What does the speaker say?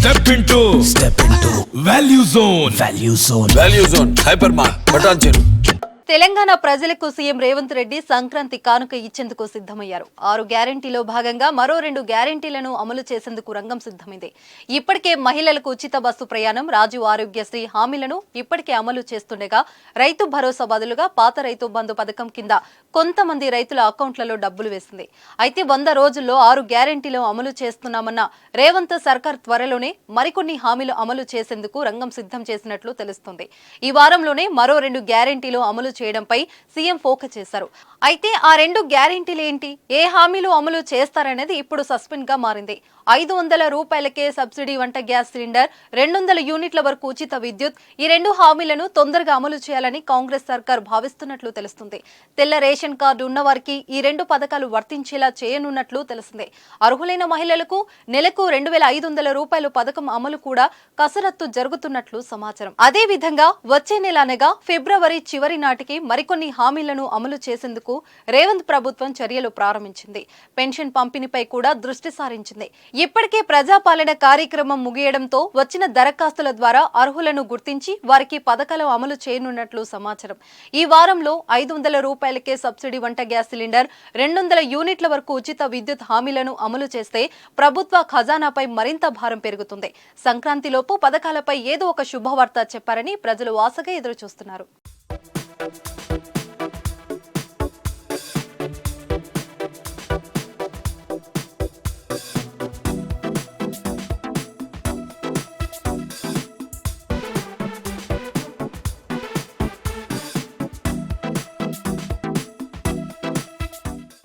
Step into Value Zone. Value Zone Hypermart Patancheru. Telangana ప్రజలకు CM Revanth Reddy Sankranti కానుక ఇచ్చేందుకు సిద్ధమయ్యారు. 6 గ్యారెంటీలో భాగంగా మరో 2 గ్యారెంటీలను అమలు చేసేందుకు రంగం సిద్ధమైంది. ఇప్పటికే మహిళలకు ఉచిత బస్సు ప్రయాణం, రాజీవ్ ఆరోగ్యశ్రీ హామీలను ఇప్పటికే అమలు చేస్తుండగా రైతు భరోసా బదులుగా పాత రైతు బంధు పథకం కింద కొంతమంది రైతుల అకౌంట్లలో డబ్బులు వేసింది. అయితే 100 రోజుల్లో 6 గ్యారెంటీలు అమలు చేస్తున్నామన్న రేవంత్ సర్కార్ త్వరలోనే మరికొన్ని హామీలు అమలు చేసేందుకు రంగం సిద్ధం చేసినట్లు తెలుస్తోంది. ఈ వారంలోనే మరో 2 గ్యారెంటీలు అమలు చేయడంపై సీఎం ఫోకస్ చేశారు. అయితే ఆ 2 గ్యారెంటీలు ఏంటి, ఏ హామీలు అమలు చేస్తారనేది ఇప్పుడు సస్పెన్స్ గా మారింది. 500 రూపాయలకే సబ్సిడీ వంట గ్యాస్ సిలిండర్, 200 యూనిట్ల వరకు ఉచిత విద్యుత్, ఈ 2 హామీలను తొందరగా అమలు చేయాలని కాంగ్రెస్ సర్కార్ భావిస్తున్నట్లు తెలుస్తుంది. తెల్ల రేషన్ కార్డు ఉన్నవారికి ఈ 2 పథకాలు వర్తించేలా చేయనున్నట్లు తెలిసింది. అర్హులైన మహిళలకు నెలకు 2500 రూపాయల పథకం అమలు కూడా కసరత్తు జరుగుతున్నట్లు సమాచారం. అదే విధంగా వచ్చే నెల అనగా ఫిబ్రవరి చివరి నాటికి మరికొన్ని హామీలను అమలు చేసేందుకు రేవంత్ ప్రభుత్వం చర్యలు ప్రారంభించింది. పెన్షన్ పంపిణీపై కూడా దృష్టి సారించింది. ఇప్పటికే ప్రజాపాలన కార్యక్రమం ముగియడంతో వచ్చిన దరఖాస్తుల ద్వారా అర్హులను గుర్తించి వారికి పథకాలు అమలు చేయనున్నట్లు సమాచారం. ఈ వారంలో 500 రూపాయలకే సబ్సిడీ వంట గ్యాస్ సిలిండర్, 200 యూనిట్ల వరకు ఉచిత విద్యుత్ హామీలను అమలు చేస్తే ప్రభుత్వ ఖజానాపై మరింత భారం పెరుగుతుంది. సంక్రాంతిలోపు పథకాలపై ఏదో ఒక శుభవార్త చెప్పారని ప్రజలు ఆశగా ఎదురుచూస్తున్నారు.